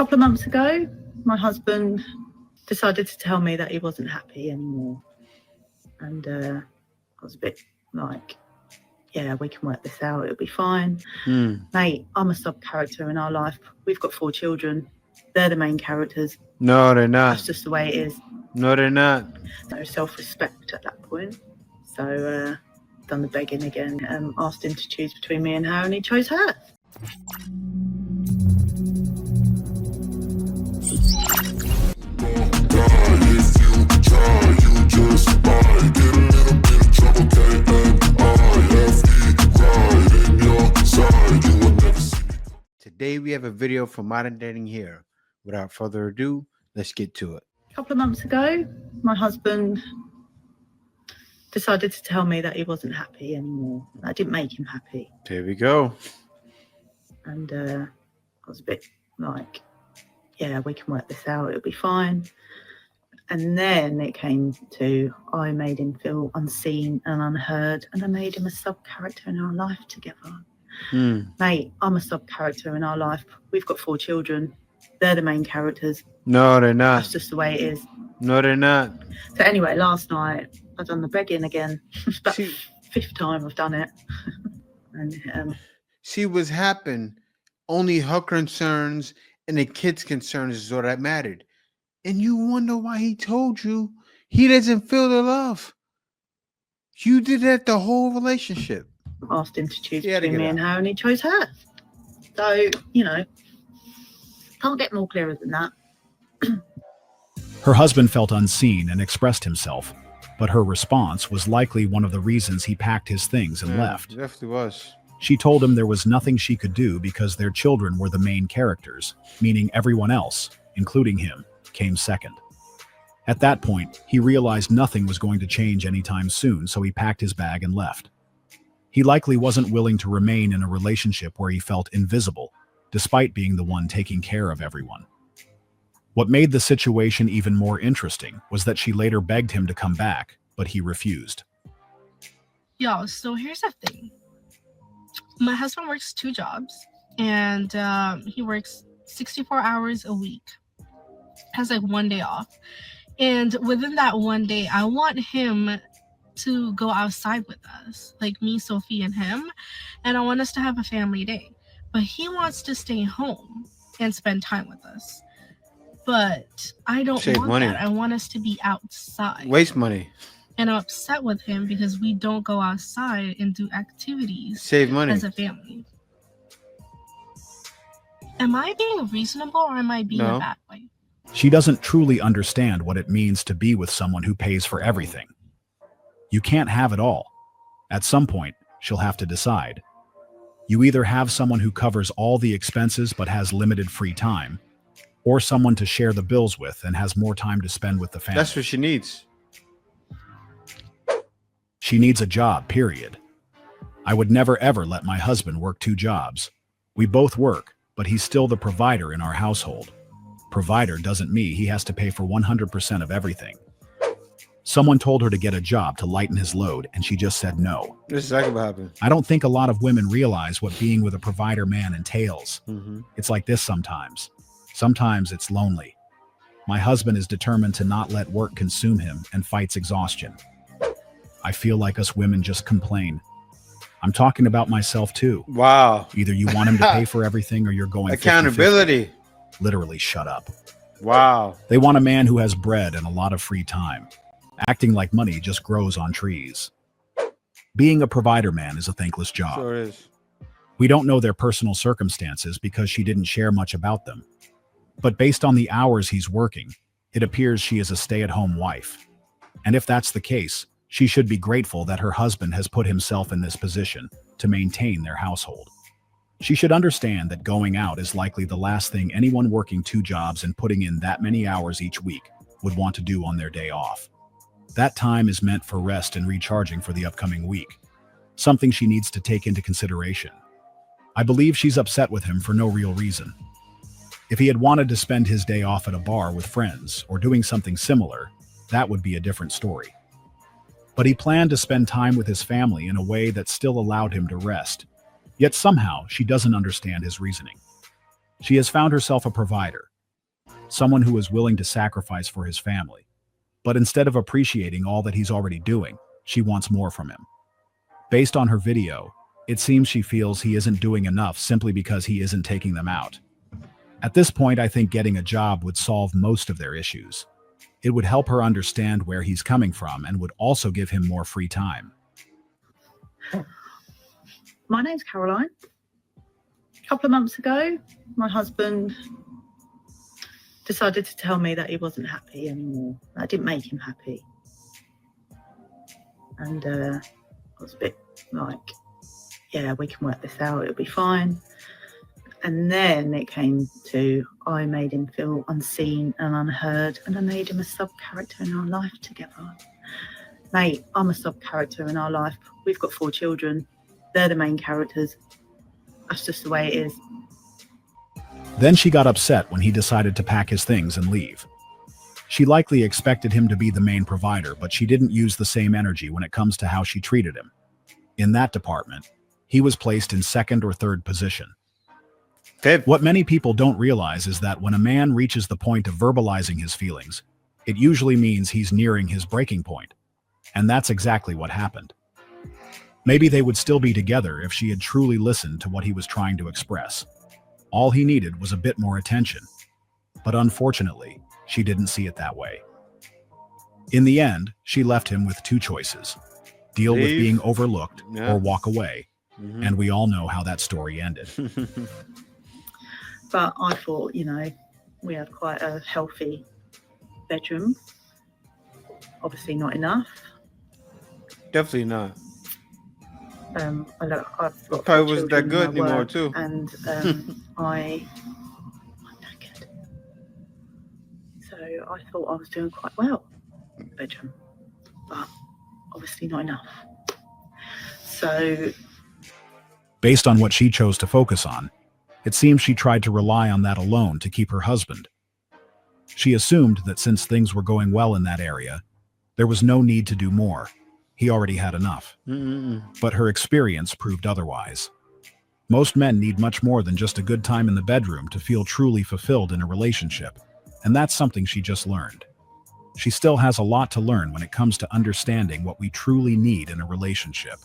couple of months ago, my husband decided to tell me that he wasn't happy anymore. And I was a bit like, yeah, we can work this out. It'll be fine. Mate, I'm a sub-character in our life. We've got 4 children. They're the main characters. No, they're not. That's just the way it is. No, they're not. No self-respect at that point. So done the begging again. Asked him to choose between me and her, and he chose her. Today we have a video from Modern Dating here. Without further ado, let's get to it. A couple of months ago, my husband decided to tell me that he wasn't happy anymore. That didn't make him happy. Here we go. And I was a bit like, yeah, we can work this out. It'll be fine. And then it came to, I made him feel unseen and unheard, and I made him a sub-character in our life together. Mate, I'm a sub-character in our life. We've got 4 children. They're the main characters. No, they're not. That's just the way it is. No, they're not. So anyway, last night I've done the begging again. It's about the 5th time I've done it. And see what's happened. Only her concerns and the kids' concerns is all that mattered. And you wonder why he told you he doesn't feel the love. You did that the whole relationship. Asked him to choose between me and her, and he chose her. So, you know, can't get more clearer than that. Her husband felt unseen and expressed himself, but her response was likely one of the reasons he packed his things and left. It definitely was. She told him there was nothing she could do because their children were the main characters, meaning everyone else, including him, came second. At that point, he realized nothing was going to change anytime soon, so he packed his bag and left. He likely wasn't willing to remain in a relationship where he felt invisible, despite being the one taking care of everyone. What made the situation even more interesting was that she later begged him to come back, but he refused. Yo, so here's the thing. My husband works 2 jobs, and he works 64 hours a week. Has like 1 day off. And within that 1 day, I want him to go outside with us, like me, Sophie, and him. And I want us to have a family day. But he wants to stay home and spend time with us. But I don't want money. That. I want us to be outside. Waste money. And I'm upset with him because we don't go outside and do activities. Save money. As a family. Am I being reasonable or am I being a bad way? She doesn't truly understand what it means to be with someone who pays for everything. You can't have it all. At some point, she'll have to decide. You either have someone who covers all the expenses but has limited free time, or someone to share the bills with and has more time to spend with the family. That's what she needs. She needs a job, period. I would never ever let my husband work 2 jobs. We both work, but he's still the provider in our household. Provider doesn't mean he has to pay for 100% of everything. Someone told her to get a job to lighten his load, and she just said no. This is exactly what happened. I don't think a lot of women realize what being with a provider man entails. It's like this sometimes. Sometimes it's lonely. My husband is determined to not let work consume him and fights exhaustion. I feel like us women just complain. I'm talking about myself too. Wow. Either you want him to pay for everything or you're going accountability. 50-50. Literally shut up. Wow. They want a man who has bread and a lot of free time. Acting like money just grows on trees. Being a provider man is a thankless job. Sure is. We don't know their personal circumstances because she didn't share much about them. But based on the hours he's working, it appears she is a stay-at-home wife. And if that's the case, she should be grateful that her husband has put himself in this position to maintain their household. She should understand that going out is likely the last thing anyone working 2 jobs and putting in that many hours each week would want to do on their day off. That time is meant for rest and recharging for the upcoming week, something she needs to take into consideration. I believe she's upset with him for no real reason. If he had wanted to spend his day off at a bar with friends or doing something similar, that would be a different story. But he planned to spend time with his family in a way that still allowed him to rest. Yet somehow she doesn't understand his reasoning. She has found herself a provider, someone who is willing to sacrifice for his family. But instead of appreciating all that he's already doing, she wants more from him. Based on her video, it seems she feels he isn't doing enough simply because he isn't taking them out. At this point, I think getting a job would solve most of their issues. It would help her understand where he's coming from and would also give him more free time. My name's Caroline. A couple of months ago, my husband decided to tell me that he wasn't happy anymore. That didn't make him happy. And I was a bit like, yeah, we can work this out, it'll be fine. And then it came to, I made him feel unseen and unheard, and I made him a sub-character in our life together. Mate, I'm a sub-character in our life. We've got 4 children. They're the main characters. That's just the way it is. Then she got upset when he decided to pack his things and leave. She likely expected him to be the main provider, but she didn't use the same energy when it comes to how she treated him. In that department, he was placed in second or third position. What many people don't realize is that when a man reaches the point of verbalizing his feelings, it usually means he's nearing his breaking point. And that's exactly what happened. Maybe they would still be together if she had truly listened to what he was trying to express. All he needed was a bit more attention. But unfortunately, she didn't see it that way. In the end, she left him with 2 choices: deal with being overlooked or walk away. And we all know how that story ended. But I thought, you know, we had quite a healthy bedroom. Obviously not enough. Definitely not. I've got Probably wasn't that children good and I anymore, work, too. And I'm knackered. So I thought I was doing quite well in the bedroom, but obviously not enough. So Based on what she chose to focus on, it seems she tried to rely on that alone to keep her husband. She assumed that since things were going well in that area, there was no need to do more. He already had enough. But her experience proved otherwise. Most men need much more than just a good time in the bedroom to feel truly fulfilled in a relationship, and that's something she just learned. She still has a lot to learn when it comes to understanding what we truly need in a relationship.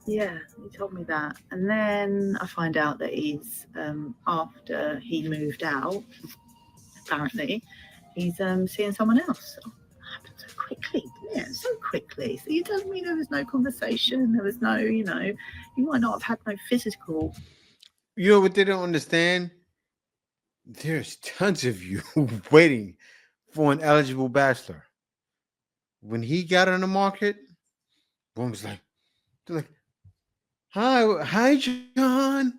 yeah, he told me that. And then I find out that he's, after he moved out, apparently, he's seeing someone else. Oh, it happened so quickly, yeah, so quickly. So you tell me there was no conversation, there was no, you know, you might not have had no physical. You know what they don't understand? There's tons of you waiting for an eligible bachelor. When he got on the market, one was like, they're like, hi, John.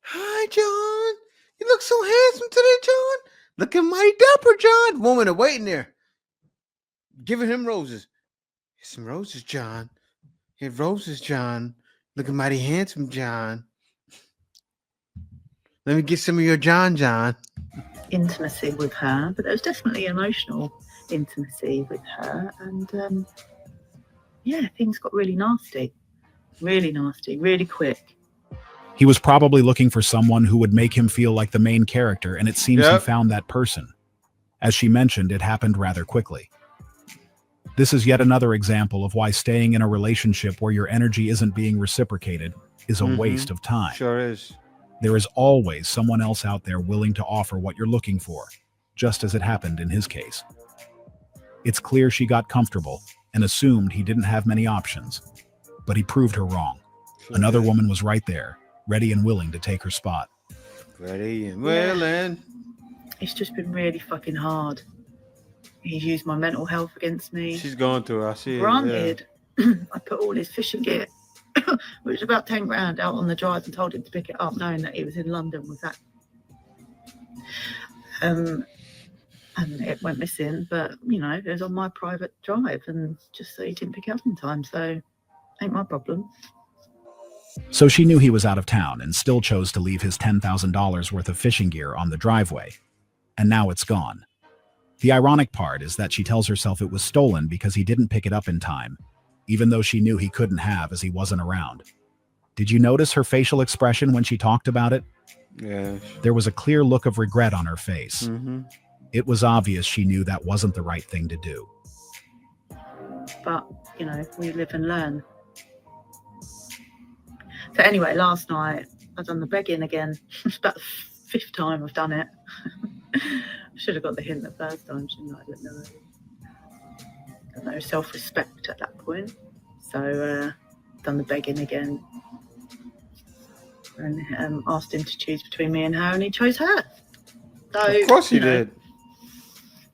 Hi, John. You look so handsome today, John. Looking mighty dapper, John. Woman are waiting there, giving him roses. Here's some roses, John. Here's roses, John. Looking mighty handsome, John. Let me get some of your John. Intimacy with her, but there was definitely emotional intimacy with her, and yeah, things got really nasty, really quick. He was probably looking for someone who would make him feel like the main character, and it seems he found that person. As she mentioned, it happened rather quickly. This is yet another example of why staying in a relationship where your energy isn't being reciprocated is a waste of time. Sure is. There is always someone else out there willing to offer what you're looking for, just as it happened in his case. It's clear she got comfortable and assumed he didn't have many options, but he proved her wrong. Another woman was right there, ready and willing to take her spot. Ready and willing. It's just been really fucking hard. He's used my mental health against me. She's going through it. I see it. Granted, I put all his fishing gear, which was about 10 grand, out on the drive and told him to pick it up, knowing that he was in London with that. And it went missing, but you know, it was on my private drive, and just so he didn't pick it up in time, so ain't my problem. So she knew he was out of town and still chose to leave his $10,000 worth of fishing gear on the driveway. And now it's gone. The ironic part is that she tells herself it was stolen because he didn't pick it up in time, even though she knew he couldn't have as he wasn't around. Did you notice her facial expression when she talked about it? Yeah. There was a clear look of regret on her face. Mm-hmm. It was obvious she knew that wasn't the right thing to do. But, you know, we live and learn. So anyway, last night I've done the begging again. It's about the fifth time I've done it. Should have got the hint the first time, shouldn't I? Got no self-respect at that point. So done the begging again. And asked him to choose between me and her, and he chose her. So, Of course he you know, did.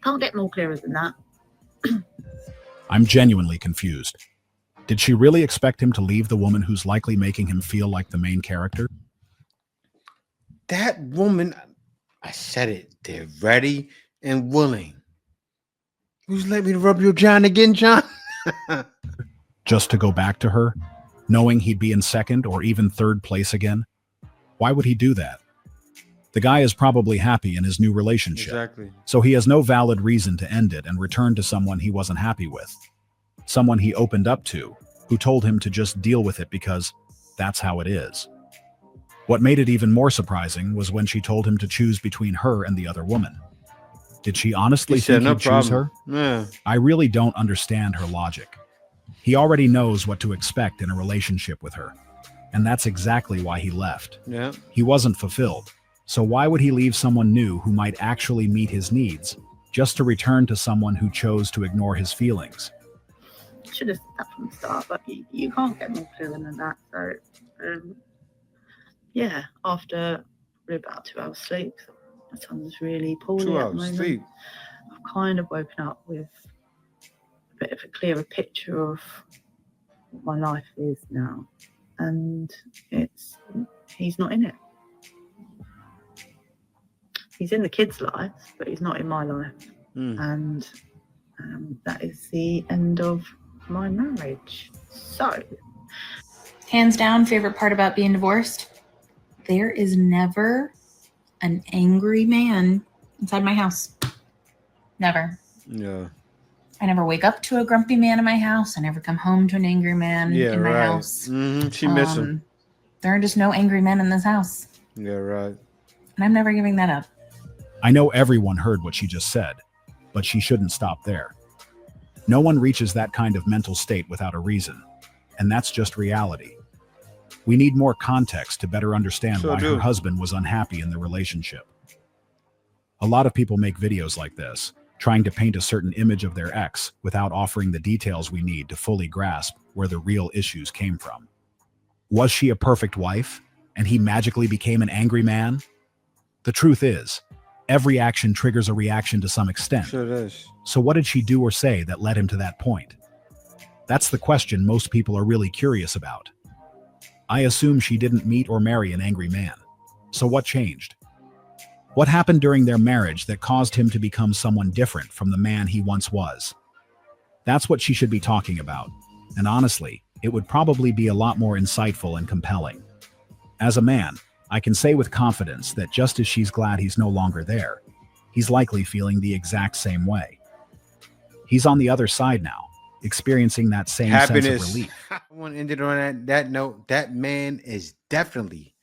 Can't get more clearer than that. I'm genuinely confused. Did she really expect him to leave the woman who's likely making him feel like the main character? That woman, I said it, they're ready and willing. Who's let me rub your John again, John? Just to go back to her, knowing he'd be in second or even third place again? Why would he do that? The guy is probably happy in his new relationship, Exactly. so he has no valid reason to end it and return to someone he wasn't happy with. Someone he opened up to, who told him to just deal with it because that's how it is. What made it even more surprising was when she told him to choose between her and the other woman. Did she honestly He said, think no he'd choose her? problem. Yeah. I really don't understand her logic. He already knows what to expect in a relationship with her, and that's exactly why he left. Yeah. He wasn't fulfilled, so why would he leave someone new who might actually meet his needs, just to return to someone who chose to ignore his feelings? Should have said that from the start, but you can't get more clear than that. So, yeah, after about 2 hours sleep, my son's really poorly 2 at the hours moment. sleep. I've kind of woken up with a bit of a clearer picture of what my life is now, and he's not in it. He's in the kids' lives, but he's not in my life, and that is the end of my marriage. So, Hands down, favorite part about being divorced? There is never an angry man inside my house. Never. Yeah. I never wake up to a grumpy man in my house. I never come home to an angry man Yeah, in my right. house. She miss him. There are just no angry men in this house. Yeah, right. And I'm never giving that up. I know everyone heard what she just said, but she shouldn't stop there. No one reaches that kind of mental state without a reason, and that's just reality. We need more context to better understand Sure why do. her husband was unhappy in the relationship. A lot of people make videos like this, trying to paint a certain image of their ex without offering the details we need to fully grasp where the real issues came from. Was she a perfect wife, and he magically became an angry man? The truth is, every action triggers a reaction to some extent. Sure does. So what did she do or say that led him to that point? That's the question most people are really curious about. I assume she didn't meet or marry an angry man. So what changed? What happened during their marriage that caused him to become someone different from the man he once was? That's what she should be talking about. And honestly, it would probably be a lot more insightful and compelling. As a man, I can say with confidence that just as she's glad he's no longer there, he's likely feeling the exact same way. He's on the other side now, experiencing that same sense of Happiness. relief. I want to end it on that note. That man is definitely,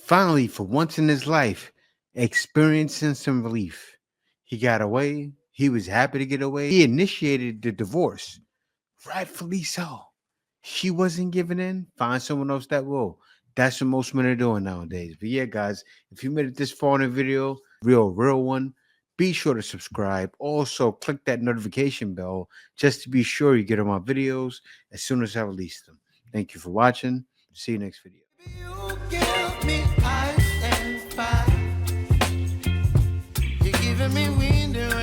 finally, for once in his life, experiencing some relief. He got away. He was happy to get away. He initiated the divorce. Rightfully so. She wasn't giving in. Find someone else that will. That's what most men are doing nowadays. But yeah, guys, if you made it this far in the video, real one, be sure to subscribe. Also, click that notification bell just to be sure you get all my videos as soon as I release them. Thank you for watching. See you next video. You give me ice and fire. You're giving me wind and